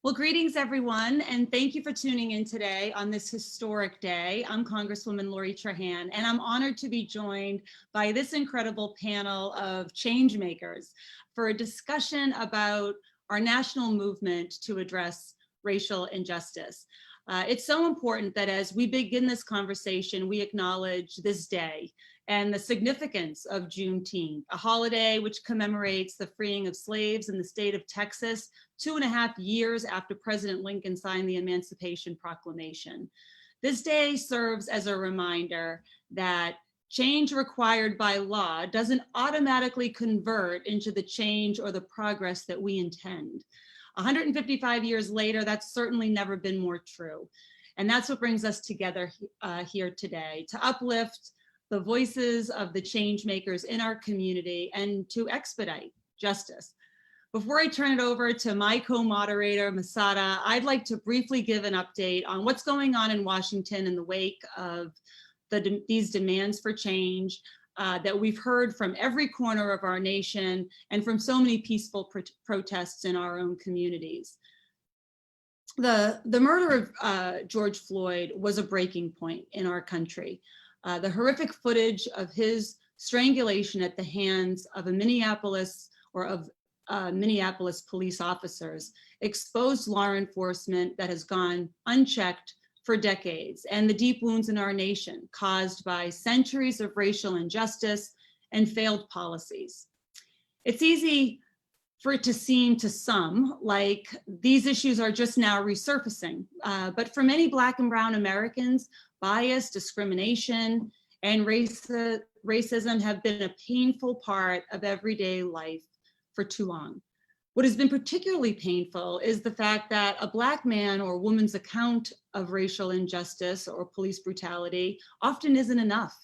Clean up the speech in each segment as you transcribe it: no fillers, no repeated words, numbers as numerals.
Well, greetings, everyone, and thank you for tuning in today on this historic day. I'm Congresswoman Lori Trahan, and I'm honored to be joined by this incredible panel of changemakers for a discussion about our national movement to address racial injustice. It's so important that as we begin this conversation, we acknowledge this day and the significance of Juneteenth, a holiday which commemorates the freeing of slaves in the state of Texas 2.5 years after President Lincoln signed the Emancipation Proclamation. This day serves as a reminder that change required by law doesn't automatically convert into the change or the progress that we intend. 155 years later, that's certainly never been more true. And that's what brings us together here today, to uplift the voices of the change makers in our community and to expedite justice. Before I turn it over to my co-moderator, Masada, I'd like to briefly give an update on what's going on in Washington in the wake of these demands for change that we've heard from every corner of our nation and from so many peaceful protests in our own communities. The murder of George Floyd was a breaking point in our country. The horrific footage of his strangulation at the hands of Minneapolis police officers exposed law enforcement that has gone unchecked for decades, and the deep wounds in our nation caused by centuries of racial injustice and failed policies. It's easy for it to seem to some like these issues are just now resurfacing, but for many Black and Brown Americans, bias, discrimination, and racism have been a painful part of everyday life for too long. What has been particularly painful is the fact that a Black man or woman's account of racial injustice or police brutality often isn't enough.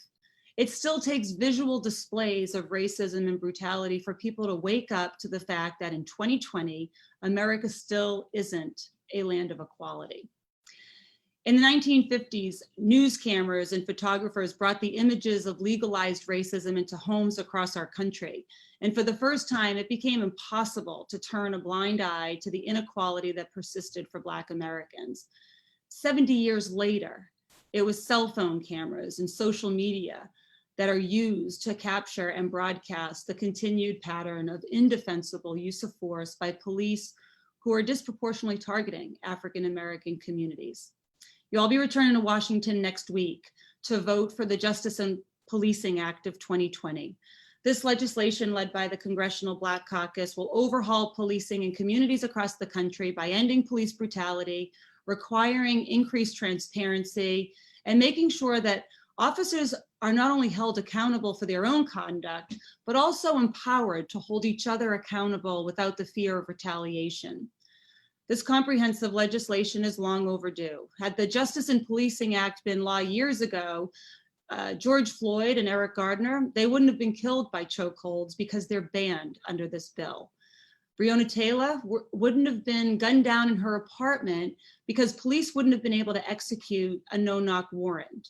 It still takes visual displays of racism and brutality for people to wake up to the fact that in 2020, America still isn't a land of equality. In the 1950s, news cameras and photographers brought the images of legalized racism into homes across our country. And for the first time, it became impossible to turn a blind eye to the inequality that persisted for Black Americans. 70 years later, it was cell phone cameras and social media that are used to capture and broadcast the continued pattern of indefensible use of force by police who are disproportionately targeting African American communities. You'll all be returning to Washington next week to vote for the Justice and Policing Act of 2020. This legislation, led by the Congressional Black Caucus, will overhaul policing in communities across the country by ending police brutality, requiring increased transparency, and making sure that officers are not only held accountable for their own conduct, but also empowered to hold each other accountable without the fear of retaliation. This comprehensive legislation is long overdue. Had the Justice and Policing Act been law years ago, George Floyd and Eric Gardner, they wouldn't have been killed by chokeholds because they're banned under this bill. Breonna Taylor wouldn't have been gunned down in her apartment because police wouldn't have been able to execute a no-knock warrant.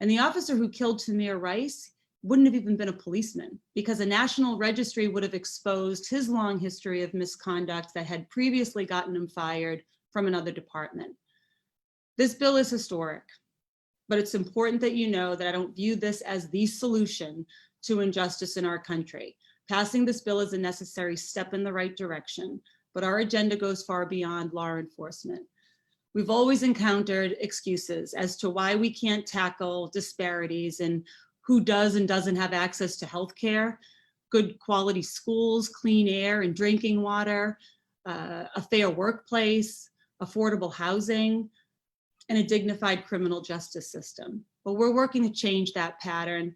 And the officer who killed Tamir Rice wouldn't have even been a policeman because a national registry would have exposed his long history of misconduct that had previously gotten him fired from another department. This bill is historic, but it's important that you know that I don't view this as the solution to injustice in our country. Passing this bill is a necessary step in the right direction, but our agenda goes far beyond law enforcement. We've always encountered excuses as to why we can't tackle disparities in who does and doesn't have access to healthcare, good quality schools, clean air and drinking water, a fair workplace, affordable housing, and a dignified criminal justice system. But we're working to change that pattern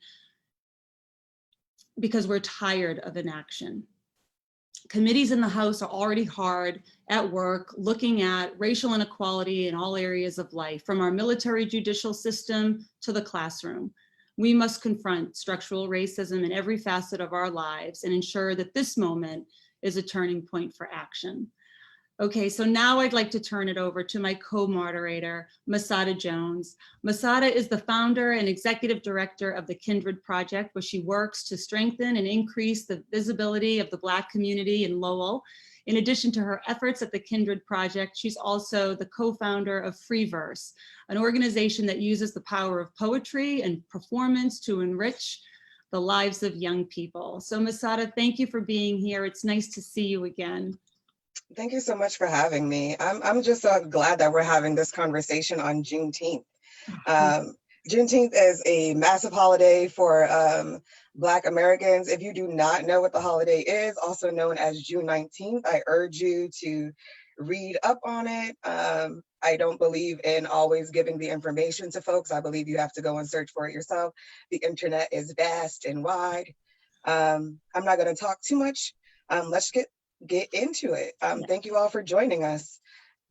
because we're tired of inaction. Committees in the House are already hard at work looking at racial inequality in all areas of life, from our military judicial system to the classroom. We must confront structural racism in every facet of our lives and ensure that this moment is a turning point for action. Okay, so now I'd like to turn it over to my co-moderator, Masada Jones. Masada is the founder and executive director of the Kindred Project, where she works to strengthen and increase the visibility of the Black community in Lowell. In addition to her efforts at the Kindred Project, she's also the co-founder of Freeverse, an organization that uses the power of poetry and performance to enrich the lives of young people. So Masada, thank you for being here. It's nice to see you again. Thank you so much for having me. I'm just so glad that we're having this conversation on Juneteenth. Juneteenth is a massive holiday for Black Americans. If you do not know what the holiday is, also known as June 19th, I urge you to read up on it. I don't believe in always giving the information to folks. I believe you have to go and search for it yourself. The internet is vast and wide. I'm not going to talk too much. Let's get into it. Thank you all for joining us.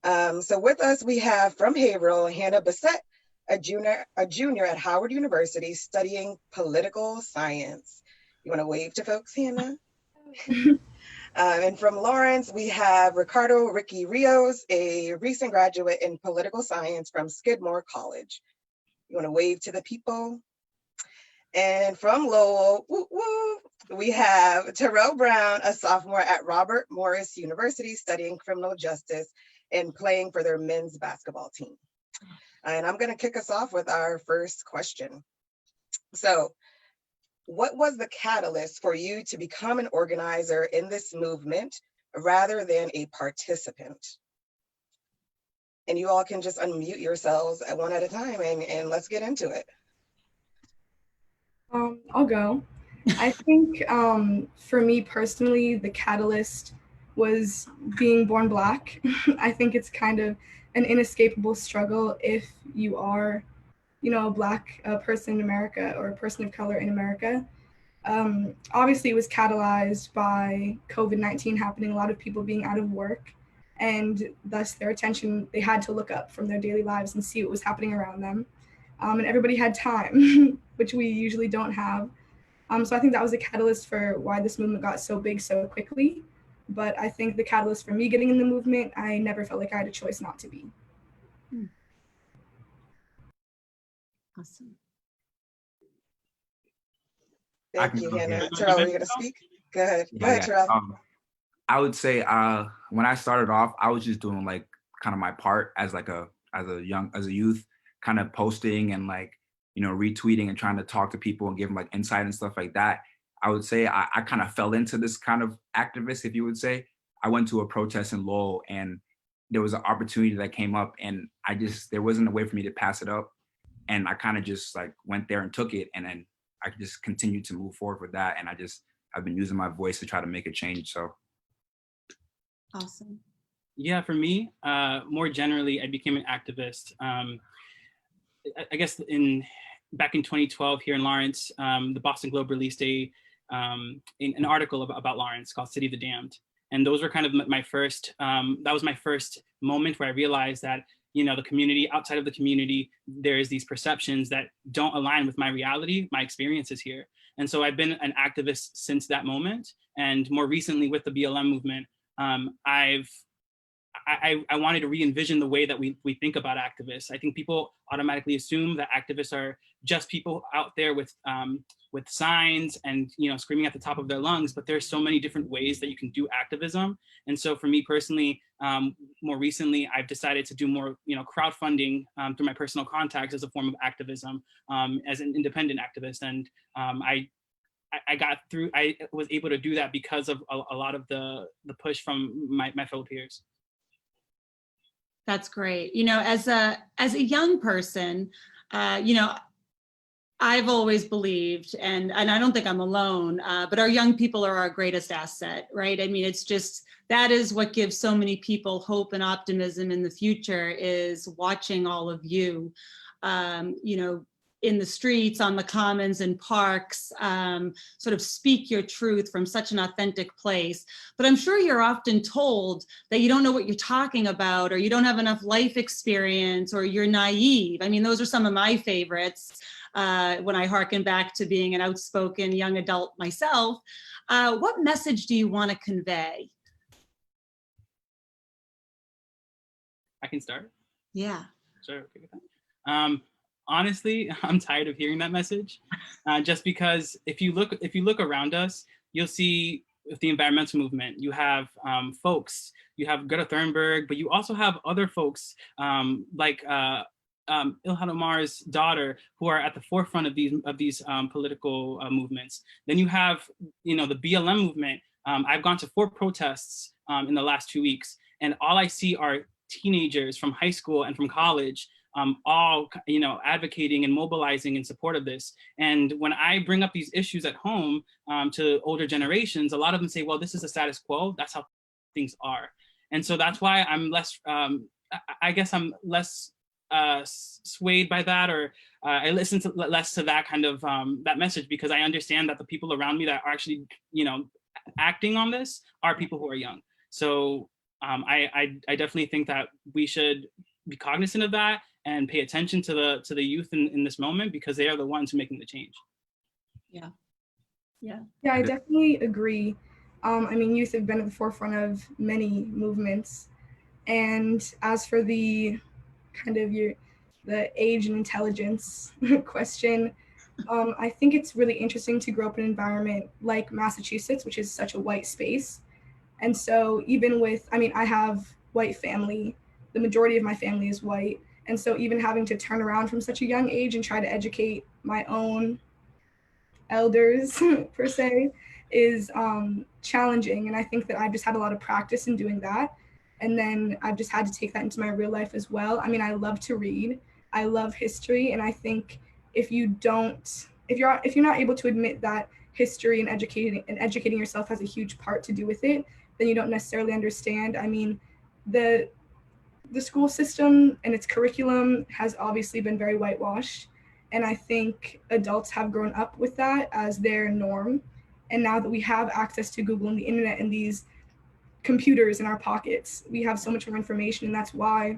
So with us, we have from Haverhill, Hannah Bassett, a junior at Howard University studying political science. You want to wave to folks, Hannah? And from Lawrence, we have Ricardo Ricky Rios, a recent graduate in political science from Skidmore College. You want to wave to the people? And from Lowell, woo, woo, we have Terrell Brown, a sophomore at Robert Morris University studying criminal justice and playing for their men's basketball team. And I'm going to kick us off with our first question. So, what was the catalyst for you to become an organizer in this movement rather than a participant? And you all can just unmute yourselves at one at a time and let's get into it. I'll go. I think for me personally, the catalyst was being born Black. I think it's kind of an inescapable struggle if you are, a Black person in America or a person of color in America. Obviously, it was catalyzed by COVID-19 happening, a lot of people being out of work, and thus their attention, they had to look up from their daily lives and see what was happening around them. And everybody had time, which we usually don't have. So I think that was a catalyst for why this movement got so big so quickly. But I think the catalyst for me getting in the movement, I never felt like I had a choice not to be. Awesome. Thank you, Hannah. Terrell, are you going to speak? Go ahead. Go ahead, Terrell. I would say when I started off, I was just doing like kind of my part as a youth, kind of posting and retweeting and trying to talk to people and give them like insight and stuff like that. I would say I kind of fell into this kind of activist, if you would say. I went to a protest in Lowell and there was an opportunity that came up and there wasn't a way for me to pass it up. And I kind of just like went there and took it. And then I just continued to move forward with that. And I've been using my voice to try to make a change, so. Awesome. Yeah, for me, more generally, I became an activist. I guess back in 2012 here in Lawrence, the Boston Globe released an article about Lawrence called City of the Damned. And those were kind of my first, that was my first moment where I realized that, the community, outside of the community, there's these perceptions that don't align with my reality, my experiences here. And so I've been an activist since that moment. And more recently with the BLM movement, I wanted to re-envision the way that we think about activists. I think people automatically assume that activists are just people out there with signs and screaming at the top of their lungs, but there's so many different ways that you can do activism. And so for me personally, more recently, I've decided to do more crowdfunding through my personal contacts as a form of activism, as an independent activist. And I was able to do that because of a lot of the push from my fellow peers. That's great. As a young person, I've always believed, and I don't think I'm alone, but our young people are our greatest asset, right? I mean, it's just, that is what gives so many people hope and optimism in the future, is watching all of you, in the streets, on the commons and parks, sort of speak your truth from such an authentic place. But I'm sure you're often told that you don't know what you're talking about, or you don't have enough life experience, or you're naive. I mean, those are some of my favorites when I hearken back to being an outspoken young adult myself. What message do you want to convey? I can start. Yeah. Sure. Okay with that. Honestly, I'm tired of hearing that message. Just because if you look around us, you'll see with the environmental movement, you have you have Greta Thunberg, but you also have other folks like Ilhan Omar's daughter, who are at the forefront of these political movements. Then you have, the BLM movement. I've gone to 4 protests in the last 2 weeks, and all I see are teenagers from high school and from college, all advocating and mobilizing in support of this. And when I bring up these issues at home to older generations, a lot of them say, "Well, this is the status quo. That's how things are." And so that's why I'm less. I guess I'm less swayed by that, or I listen to less to that kind of that message, because I understand that the people around me that are actually acting on this are people who are young. So I definitely think that we should be cognizant of that and pay attention to the youth in this moment, because they are the ones who are making the change. Yeah. Yeah. Yeah, I definitely agree. I mean, youth have been at the forefront of many movements. And as for the kind of the age and intelligence question, I think it's really interesting to grow up in an environment like Massachusetts, which is such a white space. And so even with, I mean, I have white family, the majority of my family is white. And so even having to turn around from such a young age and try to educate my own elders per se is challenging. And I think that I've just had a lot of practice in doing that. And then I've just had to take that into my real life as well. I mean, I love to read, I love history. And I think if you're not able to admit that history and educating yourself has a huge part to do with it, then you don't necessarily understand. I mean, the school system and its curriculum has obviously been very whitewashed. And I think adults have grown up with that as their norm. And now that we have access to Google and the internet and these computers in our pockets, we have so much more information. And that's why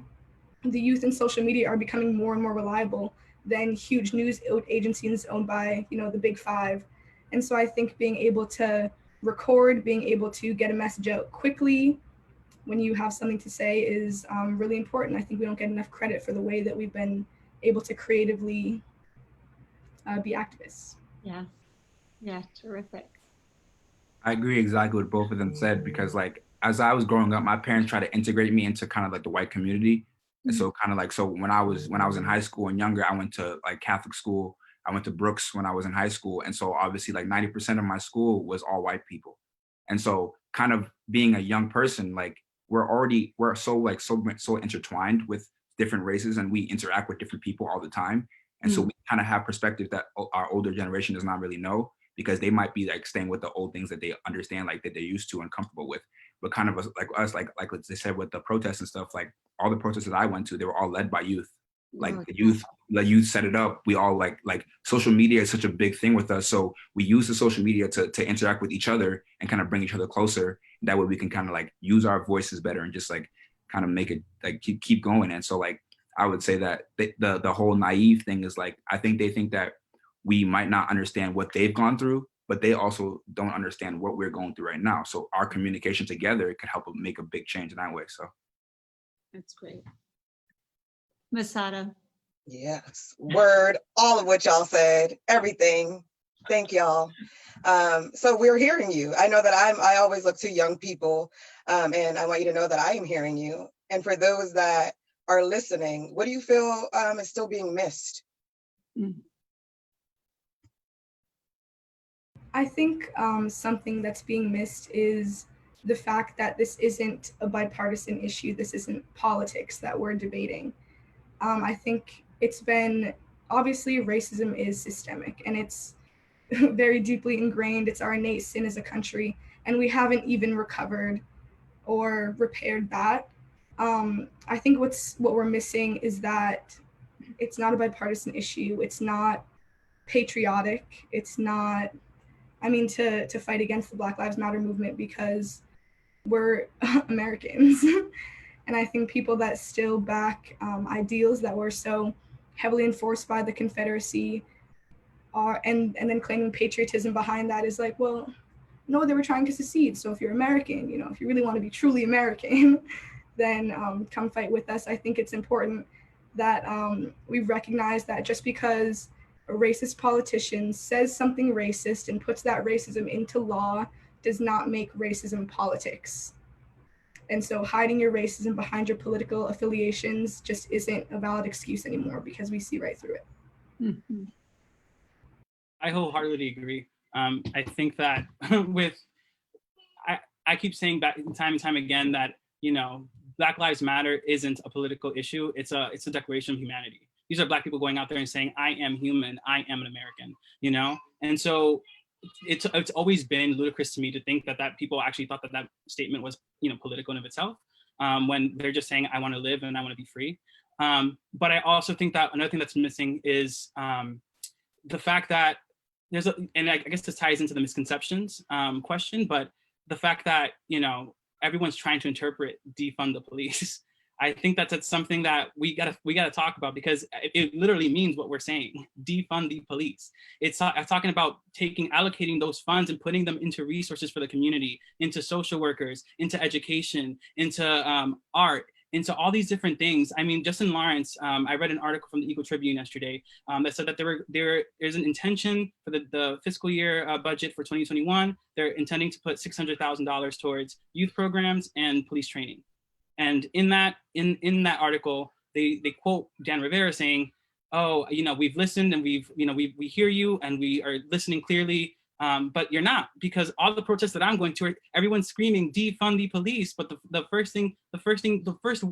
the youth and social media are becoming more and more reliable than huge news agencies owned by, the big 5. And so I think being able to record, being able to get a message out quickly when you have something to say is really important. I think we don't get enough credit for the way that we've been able to creatively be activists. Yeah. Yeah. Terrific. I agree exactly what both of them said, because like as I was growing up, my parents tried to integrate me into kind of like the white community. And so kind of like, so when I was in high school and younger, I went to like Catholic school. I went to Brooks when I was in high school. And so obviously like 90% of my school was all white people. And so kind of being a young person, like we're so intertwined with different races, and we interact with different people all the time. And so we kind of have perspectives that our older generation does not really know, because they might be like staying with the old things that they understand, like that they're used to and comfortable with. But kind of like us, like they said with the protests and stuff, like all the protests that I went to, they were all led by youth. Like the youth set it up. We all like social media is such a big thing with us. So we use the social media to interact with each other and kind of bring each other closer. That way we can kind of like use our voices better and just like kind of make it like keep going. And so like I would say that the whole naive thing is like, I think they think that we might not understand what they've gone through, but they also don't understand what we're going through right now. So our communication together could help make a big change in that way. So That's great. Masada. Yes, word, all of what y'all said, everything. Thank y'all. So we're hearing you. I know that I always look to young people, and I want you to know that I am hearing you. And for those that are listening, what do you feel is still being missed? I think something that's being missed is the fact that this isn't a bipartisan issue. This isn't politics that we're debating. I think it's been, obviously racism is systemic and it's very deeply ingrained. It's our innate sin as a country, and we haven't even recovered or repaired that. I think what we're missing is that it's not a bipartisan issue. It's not patriotic. It's not, I mean, to fight against the Black Lives Matter movement because we're Americans. And I think people that still back ideals that were so heavily enforced by the Confederacy are, and then claiming patriotism behind that is like, well, no, they were trying to secede. So if you're American, if you really want to be truly American, then come fight with us. I think it's important that we recognize that just because a racist politician says something racist and puts that racism into law does not make racism politics. And so hiding your racism behind your political affiliations just isn't a valid excuse anymore, because we see right through it. Mm-hmm. I wholeheartedly agree. I think that I keep saying back time and time again that, you know, Black Lives Matter isn't a political issue. It's a declaration of humanity. These are Black people going out there and saying, I am human, I am an American, you know? And so it's always been ludicrous to me to think that people actually thought that statement was, you know, political in of itself, when they're just saying, I want to live and I want to be free. But I also think that another thing that's missing is the fact that and I guess this ties into the misconceptions question, but the fact that, you know, everyone's trying to interpret defund the police. I think that's something that we gotta talk about, because it literally means what we're saying: defund the police. It's talking about allocating those funds and putting them into resources for the community, into social workers, into education, into art, into all these different things. I mean, just in Lawrence, I read an article from the Eagle Tribune yesterday that said that there's an intention for the fiscal year budget for 2021. They're intending to put $600,000 towards youth programs and police training. And in that article, they quote Dan Rivera saying, "Oh, you know, we've listened and we hear you and we are listening clearly, but you're not, because all the protests that I'm going to, everyone's screaming defund the police, but the first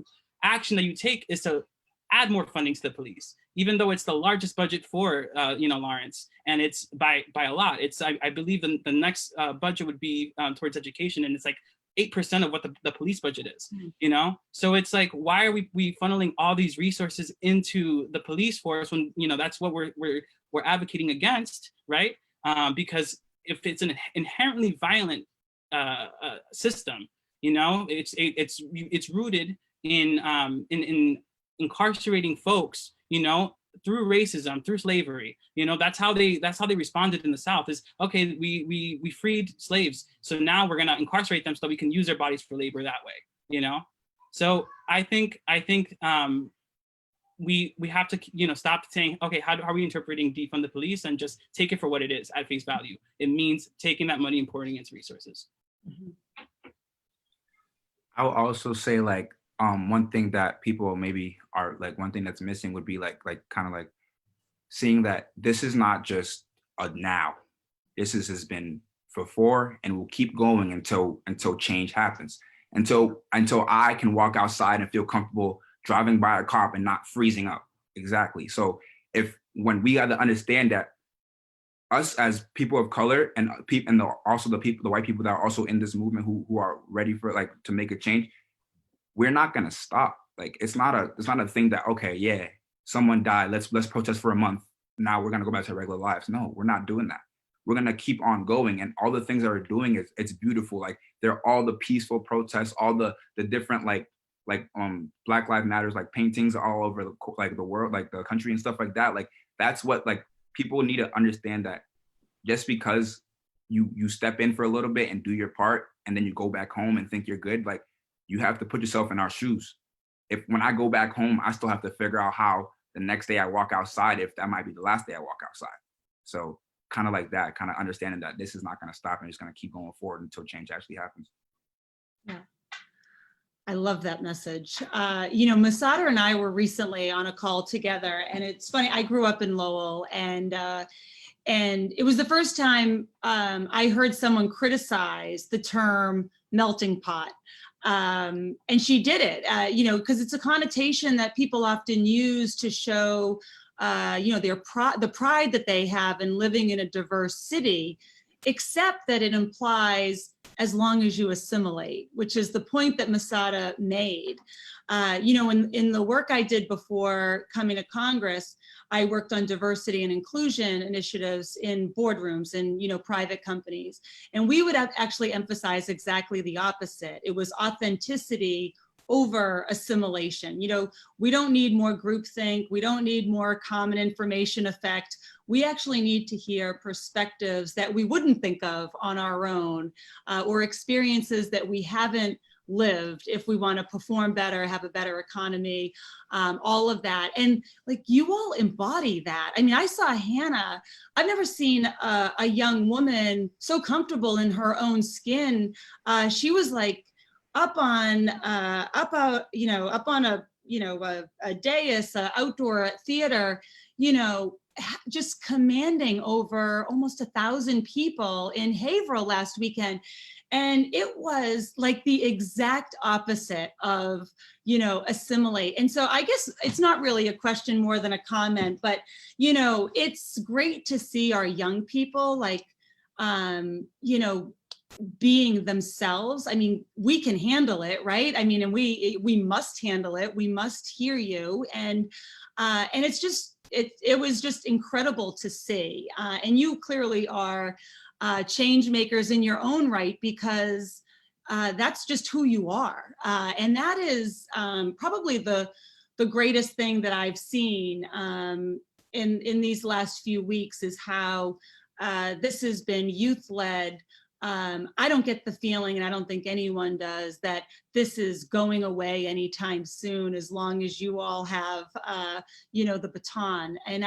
action that you take is to add more funding to the police, even though it's the largest budget for Lawrence, and it's by a lot. It's I believe the next budget would be towards education, and it's like 8% of what the police budget is, you know? So it's like, why are we funneling all these resources into the police force when, you know, that's what we're advocating against, right? Because if it's an inherently violent system, you know, it's rooted in incarcerating folks, you know, through racism, through slavery. You know, that's how they responded in the South, is, okay, we freed slaves, so now we're gonna incarcerate them so we can use their bodies for labor that way, you know? So I think we have to, you know, stop saying, okay, how are we interpreting defund the police, and just take it for what it is at face value. It means taking that money and pouring it into resources. Mm-hmm. I would also say, like, one thing that people maybe are like, one thing that's missing would be like kind of like seeing that this is not just a now. This has been before and will keep going until change happens. Until I can walk outside and feel comfortable driving by a cop and not freezing up. Exactly. So when we got to understand that us as people of color and also the white people that are also in this movement who are ready for, like, to make a change, we're not gonna stop. Like, it's not a thing that, okay, yeah, someone died, let's protest for a month, now we're gonna go back to our regular lives. No, we're not doing that. We're gonna keep on going, and all the things that we're doing it's beautiful. Like, they're all the peaceful protests, all the different like Black Lives Matters, like, paintings all over the world, like the country and stuff like that. Like, that's what, like, people need to understand, that just because you step in for a little bit and do your part and then you go back home and think you're good, like, you have to put yourself in our shoes. When I go back home, I still have to figure out how the next day I walk outside, if that might be the last day I walk outside. So kind of like that, kind of understanding that this is not going to stop and it's going to keep going forward until change actually happens. Yeah. I love that message. You know, Masada and I were recently on a call together, and it's funny, I grew up in Lowell, and it was the first time I heard someone criticize the term melting pot. And she did it, you know, because it's a connotation that people often use to show, you know, the pride that they have in living in a diverse city, except that it implies as long as you assimilate, which is the point that Masada made. You know, in the work I did before coming to Congress, I worked on diversity and inclusion initiatives in boardrooms and, you know, private companies. And we would actually emphasize exactly the opposite. It was authenticity over assimilation. You know, we don't need more groupthink. We don't need more common information effect. We actually need to hear perspectives that we wouldn't think of on our own, or experiences that we haven't lived if we want to perform better, have a better economy, all of that. And like, you all embody that. I mean, I saw Hannah. I've never seen a young woman so comfortable in her own skin. She was like up on a dais, outdoor theater, just commanding over almost 1,000 people in Haverhill last weekend. And it was like the exact opposite of, assimilate. And so I guess it's not really a question more than a comment, but, it's great to see our young people like, being themselves. I mean, we can handle it, right? I mean, and we must handle it. We must hear you. And it's just, it was just incredible to see. And you clearly are change makers in your own right, because that's just who you are. And that is probably the greatest thing that I've seen in these last few weeks, is how this has been youth-led. I don't get the feeling, and I don't think anyone does, that this is going away anytime soon, as long as you all have, the baton. And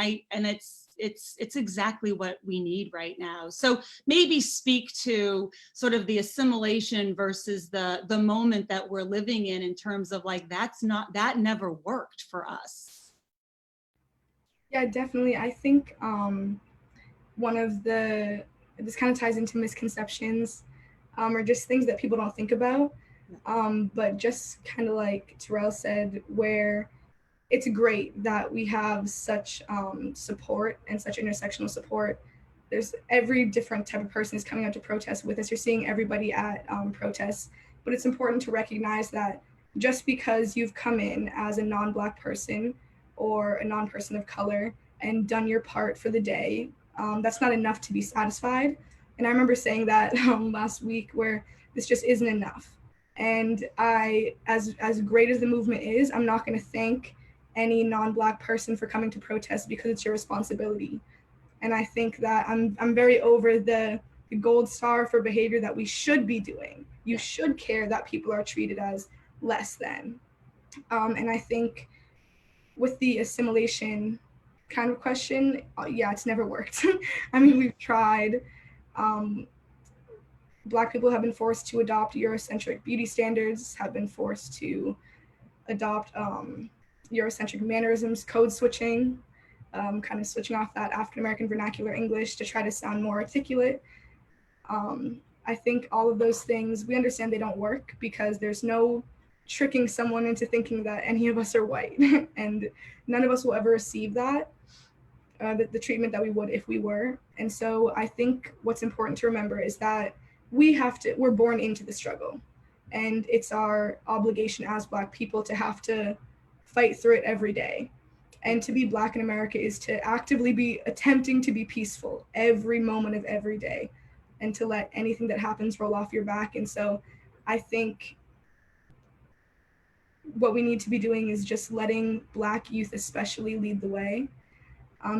it's exactly what we need right now. So maybe speak to sort of the assimilation versus the moment that we're living in terms of like, that never worked for us. Yeah, definitely. I think this kind of ties into misconceptions, or just things that people don't think about. But just kind of like Terrell said, where it's great that we have such support and such intersectional support. There's every different type of person is coming out to protest with us. You're seeing everybody at protests, but it's important to recognize that just because you've come in as a non-Black person or a non-person of color and done your part for the day, that's not enough to be satisfied. And I remember saying that last week, where this just isn't enough. And as great as the movement is, I'm not going to thank any non-Black person for coming to protest, because it's your responsibility. And I think that I'm very over the gold star for behavior that we should be doing. You should care that people are treated as less than. And I think with the assimilation kind of question, yeah, it's never worked. I mean, we've tried. Black people have been forced to adopt Eurocentric beauty standards, have been forced to adopt Eurocentric mannerisms, code switching, kind of switching off that African American vernacular English to try to sound more articulate. I think all of those things, we understand they don't work, because there's no tricking someone into thinking that any of us are white. And none of us will ever receive that, the treatment that we would if we were. And so I think what's important to remember is that we're born into the struggle. And it's our obligation as Black people to have to fight through it every day. And to be Black in America is to actively be attempting to be peaceful every moment of every day, and to let anything that happens roll off your back. And so I think what we need to be doing is just letting Black youth especially lead the way,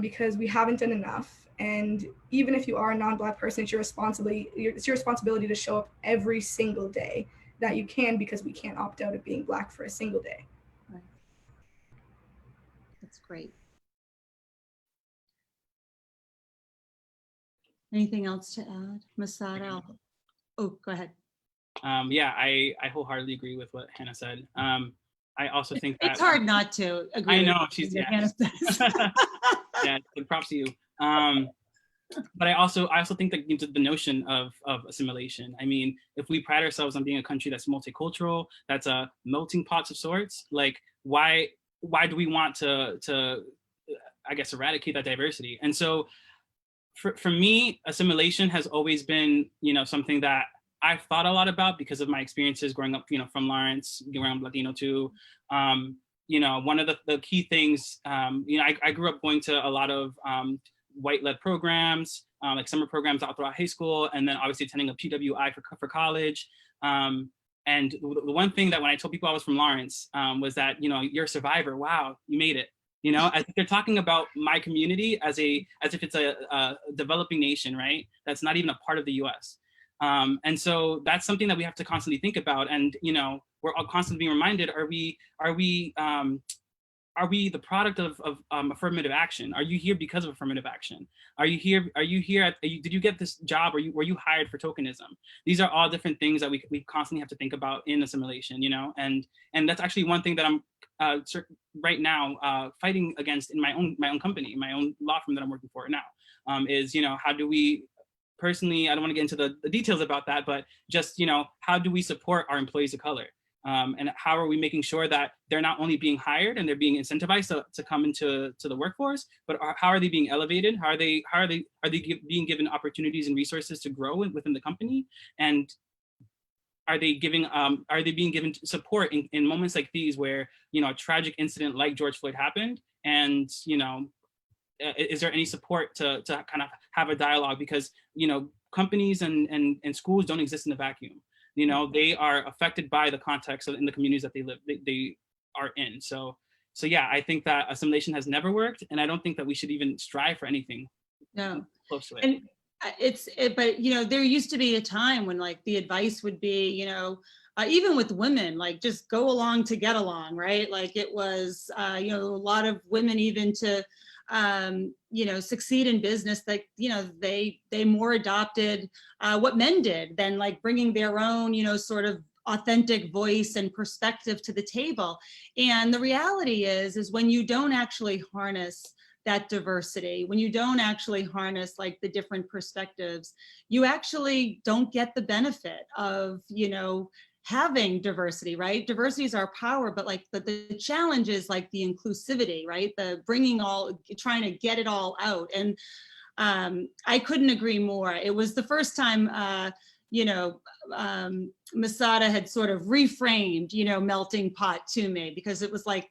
because we haven't done enough. And even if you are a non-Black person, it's your responsibility to show up every single day that you can, because we can't opt out of being Black for a single day. Right. That's great. Anything else to add, Masada? Oh, go ahead. Yeah, I wholeheartedly agree with what Hannah said. I also think that it's hard not to agree. I know, she's, yeah. Hannah says. Yeah, props to you. But I also think that the notion of assimilation. I mean, if we pride ourselves on being a country that's multicultural, that's a melting pot of sorts, like why do we want to I guess eradicate that diversity? And so for me, assimilation has always been, something that I've thought a lot about because of my experiences growing up, from Lawrence, growing up Latino too. One of the key things, I grew up going to a lot of white-led programs, like summer programs all throughout high school, and then obviously attending a PWI for college. And the one thing that when I told people I was from Lawrence was that, you're a survivor. Wow, you made it. As if they're talking about my community as if it's a developing nation, right? That's not even a part of the U.S. And so that's something that we have to constantly think about. And, you know, we're all constantly being reminded, are we the product of affirmative action? Are you here because of affirmative action? Are you here? Did you get this job? Were you hired for tokenism? These are all different things that we constantly have to think about in assimilation, you know, and that's actually one thing that I'm right now fighting against in my own company, my own law firm that I'm working for now, is, you know, how do we, personally, I don't want to get into the details about that, but just, you know, how do we support our employees of color? And how are we making sure that they're not only being hired and they're being incentivized to come into the workforce, but how are they being elevated? Are they being given opportunities and resources to grow within the company? And are they being given support in moments like these where, you know, a tragic incident like George Floyd happened? And, you know, is there any support to kind of have a dialogue? Because, you know, companies and schools don't exist in a vacuum. You know, they are affected by the context in the communities that they are in. So yeah, I think that assimilation has never worked, and I don't think that we should even strive for anything close to it. And but you know, there used to be a time when like the advice would be, you know, even with women, like just go along to get along, right? Like it was, you know, a lot of women even to you know, succeed in business, like, you know, they more adopted what men did than like bringing their own, you know, sort of authentic voice and perspective to the table. And the reality is when you don't actually harness that diversity, when you don't actually harness like the different perspectives, you actually don't get the benefit of, you know, having diversity, right? Diversity is our power, but like the challenge is like the inclusivity, right? The bringing all, trying to get it all out. And I couldn't agree more. It was the first time, you know, Masada had sort of reframed, you know, melting pot to me, because it was like,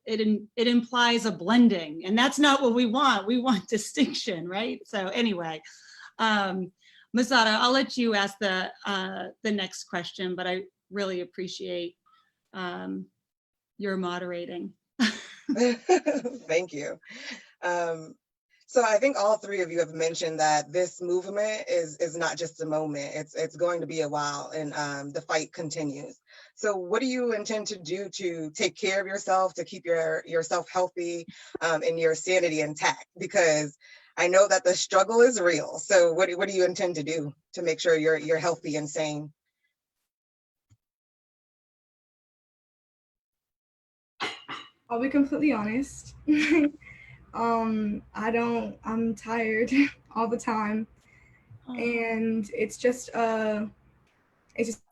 it implies a blending, and that's not what we want. We want distinction, right? So anyway, Masada, I'll let you ask the next question, but I really appreciate your moderating. Thank you. So I think all three of you have mentioned that this movement is not just a moment. It's going to be a while, and the fight continues. So what do you intend to do to take care of yourself, to keep yourself healthy, and your sanity intact? Because I know that the struggle is real. So what do you intend to do to make sure you're healthy and sane? I'll be completely honest. I'm tired all the time. And it's just a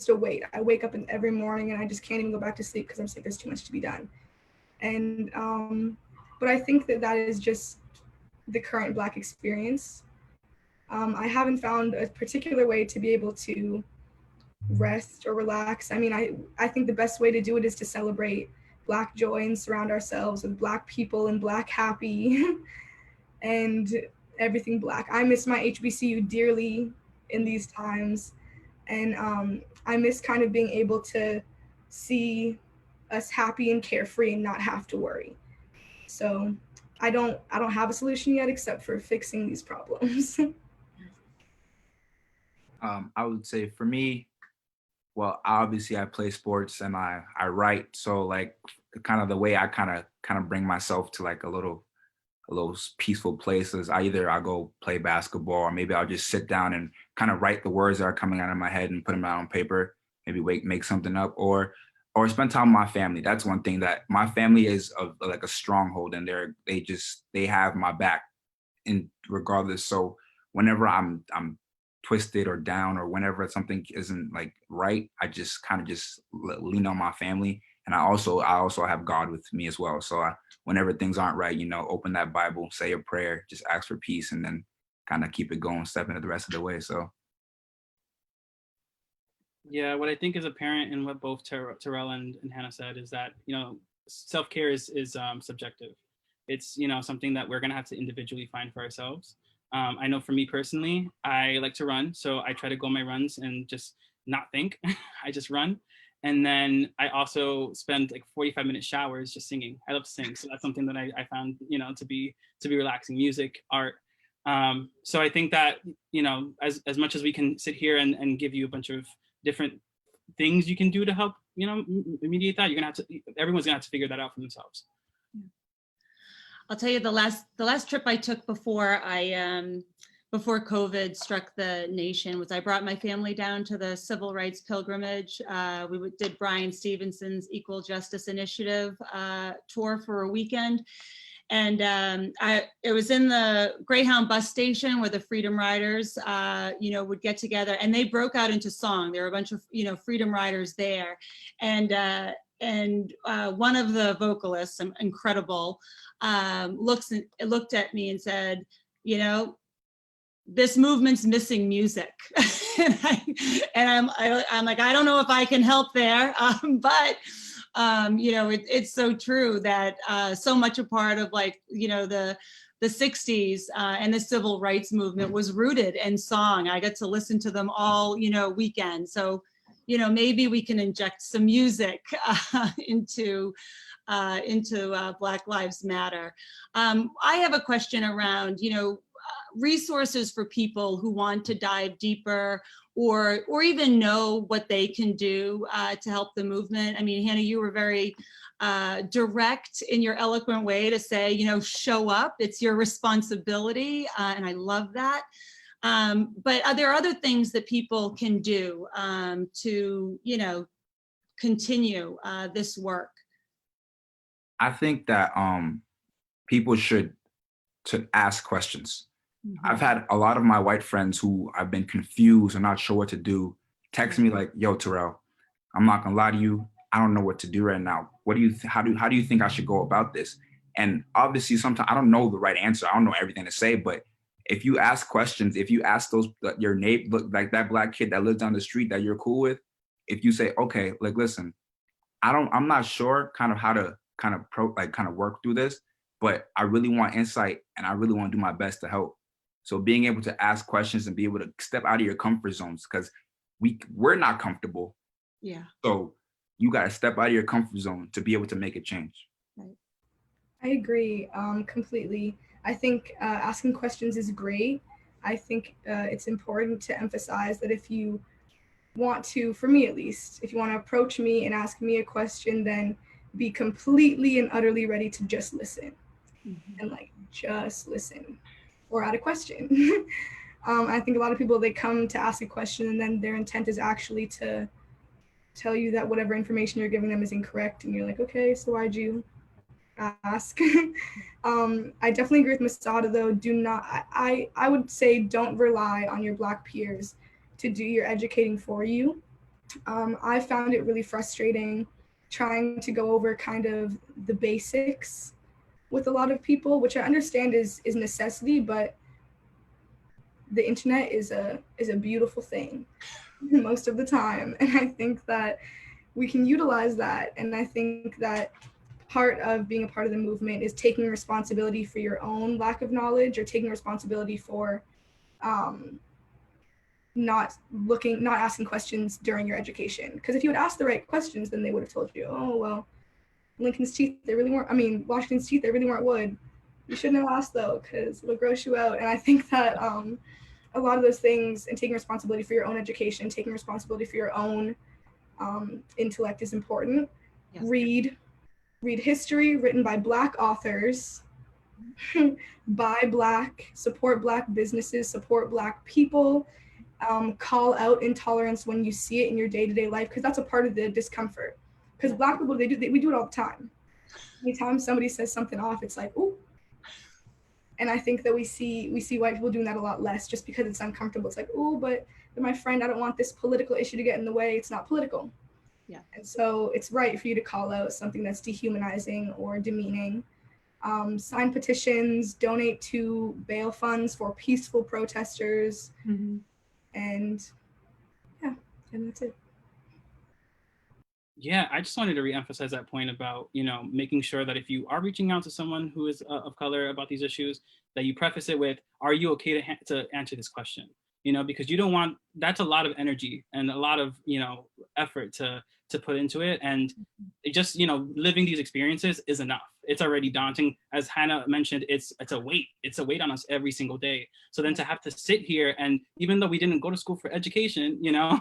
weight. I wake up every morning and I just can't even go back to sleep because I'm like, there's too much to be done. And but I think that is just the current Black experience. I haven't found a particular way to be able to rest or relax. I mean, I think the best way to do it is to celebrate Black joy and surround ourselves with Black people and Black happy and everything Black. I miss my HBCU dearly in these times. And I miss kind of being able to see us happy and carefree and not have to worry. So I don't have a solution yet except for fixing these problems. I would say for me, well, obviously I play sports and I write. So like kind of the way I kind of bring myself to like a little peaceful places. I go play basketball, or maybe I'll just sit down and kind of write the words that are coming out of my head and put them out on paper, maybe make something up, or spend time with my family. That's one thing that my family is like a stronghold, and they have my back in regardless. So whenever I'm twisted or down, or whenever something isn't like right, I just kind of just lean on my family. And I also have God with me as well. So whenever things aren't right, you know, open that Bible, say a prayer, just ask for peace, and then kind of keep it going, step into the rest of the way. So. Yeah, what I think is apparent in what both Terrell and Hannah said is that, you know, self-care is subjective. It's, you know, something that we're going to have to individually find for ourselves. I know for me personally, I like to run. So I try to go on my runs and just not think. I just run. And then I also spend like 45-minute showers just singing. I love to sing. So that's something that I found, you know, to be relaxing. Music, art. So I think that, you know, as much as we can sit here and give you a bunch of different things you can do to help, you know, mediate that, everyone's gonna have to figure that out for themselves. I'll tell you, the last trip I took before before COVID struck the nation was I brought my family down to the Civil Rights Pilgrimage. We did Brian Stevenson's Equal Justice Initiative tour for a weekend. And it was in the Greyhound bus station where the Freedom Riders, you know, would get together, and they broke out into song. There were a bunch of, you know, Freedom Riders there. And one of the vocalists, incredible, looked at me and said, you know, this movement's missing music. and I'm like, I don't know if I can help there, but you know, it's so true that so much a part of, like, you know, the 60s and the civil rights movement was rooted in song. I got to listen to them all, you know, weekend. So, you know, maybe we can inject some music into Black Lives Matter. I have a question around, you know, resources for people who want to dive deeper or even know what they can do to help the movement. I mean, Hannah, you were very direct in your eloquent way to say, you know, show up, it's your responsibility, and I love that. But are there other things that people can do to, you know, continue this work? I think that people should ask questions. I've had a lot of my white friends who I've been confused and not sure what to do text me like, yo, Terrell, I'm not gonna lie to you, I don't know what to do right now. What do you, how do you think I should go about this? And obviously sometimes I don't know the right answer. I don't know everything to say, but if you ask questions, if you ask your neighbor, like that Black kid that lives down the street that you're cool with, if you say, okay, like, listen, I'm not sure kind of how to kind of work through this, but I really want insight and I really want to do my best to help. So being able to ask questions and be able to step out of your comfort zones, because we're not comfortable. Yeah. So you got to step out of your comfort zone to be able to make a change. Right. I agree completely. I think asking questions is great. I think it's important to emphasize that if you want to, for me at least, if you want to approach me and ask me a question, then be completely and utterly ready to just listen. And like, just listen or add a question. I think a lot of people, they come to ask a question and then their intent is actually to tell you that whatever information you're giving them is incorrect. And you're like, okay, so why'd you ask? I definitely agree with Masada though. Do not, I would say don't rely on your Black peers to do your educating for you. I found it really frustrating trying to go over kind of the basics with a lot of people, which I understand is necessity, but the internet is a beautiful thing most of the time. And I think that we can utilize that. And I think that part of being a part of the movement is taking responsibility for your own lack of knowledge or taking responsibility for not asking questions during your education. Because if you had asked the right questions, then they would have told you, oh, well, Washington's teeth, they really weren't wood. You shouldn't have asked though, because it'll gross you out. And I think that a lot of those things, and taking responsibility for your own education, taking responsibility for your own intellect is important. Yes. Read history written by Black authors, support Black businesses, support Black people, call out intolerance when you see it in your day-to-day life, because that's a part of the discomfort. Because Black people, we do it all the time. Anytime somebody says something off, it's like, ooh. And I think that we see white people doing that a lot less just because it's uncomfortable. It's like, ooh, but my friend, I don't want this political issue to get in the way. It's not political. Yeah. And so it's right for you to call out something that's dehumanizing or demeaning. Sign petitions, donate to bail funds for peaceful protesters. And that's it. Yeah, I just wanted to reemphasize that point about, you know, making sure that if you are reaching out to someone who is of color about these issues, that you preface it with, are you okay to answer this question? You know, because you don't want, that's a lot of energy and a lot of, you know, effort to put into it. And it just, you know, living these experiences is enough. it's already daunting. As Hannah mentioned, it's a weight. It's a weight on us every single day. So then to have to sit here, and even though we didn't go to school for education, you know,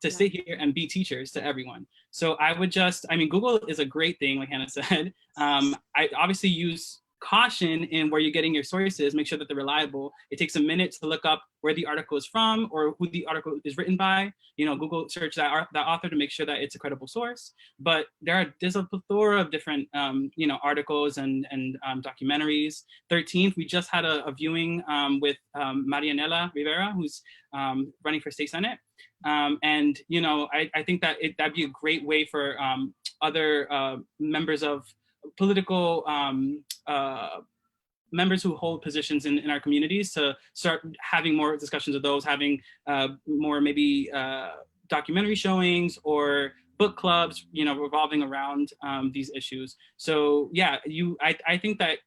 to sit here and be teachers to everyone. So I would just, I mean, Google is a great thing, like Hannah said. I obviously use caution in where you're getting your sources, make sure that they're reliable. It takes a minute to look up where the article is from or who the article is written by. You know, Google search that author to make sure that it's a credible source. But there's a plethora of different, you know, articles and documentaries. 13th, we just had a viewing with Marianela Rivera, who's running for state senate. And, you know, I think that that'd be a great way for other members of political members who hold positions in our communities to start having more discussions of those, having more maybe documentary showings or book clubs, you know, revolving around these issues. So yeah, I think that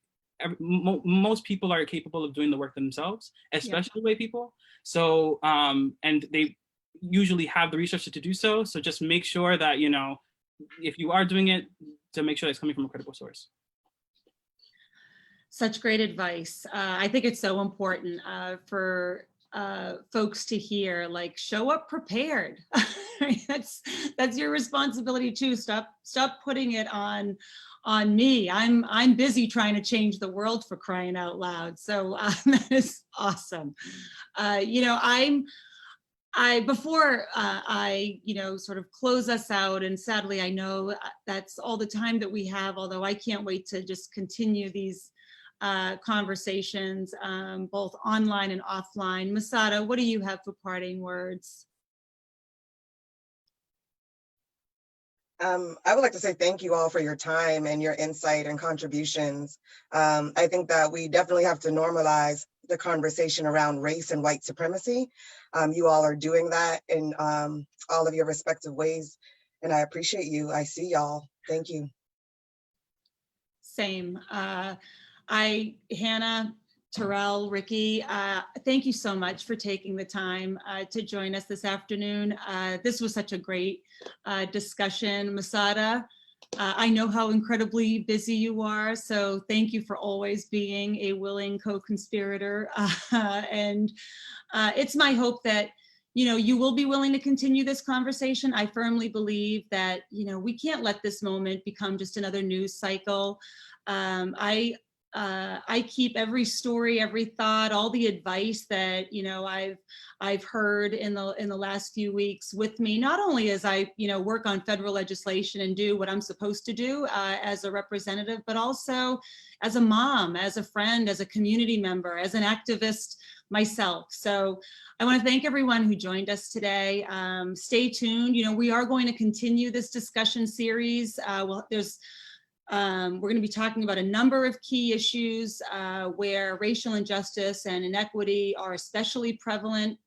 most people are capable of doing the work themselves, especially lay people. So and they usually have the resources to do so. So just make sure that, you know, if you are doing it, to make sure it's coming from a credible source. Such great advice. I think it's so important for folks to hear, like, show up prepared. That's your responsibility too. Stop putting it on me. I'm busy trying to change the world, for crying out loud. So that is awesome. You know, before I, you know, sort of close us out, and sadly, I know that's all the time that we have, although I can't wait to just continue these conversations, both online and offline. Masada, what do you have for parting words? I would like to say thank you all for your time and your insight and contributions. I think that we definitely have to normalize the conversation around race and white supremacy. You all are doing that in all of your respective ways, and I appreciate you. I see y'all. Thank you. Same. Hannah, Terrell, Ricky, thank you so much for taking the time to join us this afternoon. This was such a great discussion. Masada, I know how incredibly busy you are, so thank you for always being a willing co-conspirator. And it's my hope that, you know, you will be willing to continue this conversation. I firmly believe that, you know, we can't let this moment become just another news cycle. I keep every story, every thought, all the advice that, you know, I've heard in the last few weeks with me, not only as I, you know, work on federal legislation and do what I'm supposed to do as a representative, but also as a mom, as a friend, as a community member, as an activist myself. So I want to thank everyone who joined us today. Stay tuned. You know, we are going to continue this discussion series. We're going to be talking about a number of key issues where racial injustice and inequity are especially prevalent.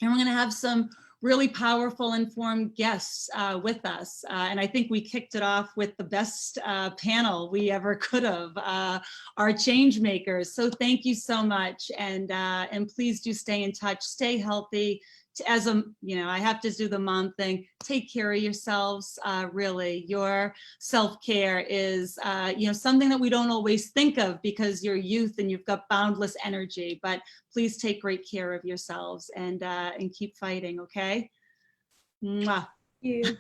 And we're going to have some really powerful, informed guests with us. And I think we kicked it off with the best panel we ever could have, our Changemakers. So thank you so much. And please do stay in touch, stay healthy. As a, you know, I have to do the mom thing, take care of yourselves. Really, your self-care is, you know, something that we don't always think of because you're youth and you've got boundless energy, but please take great care of yourselves and keep fighting, okay? Mwah. Thank you.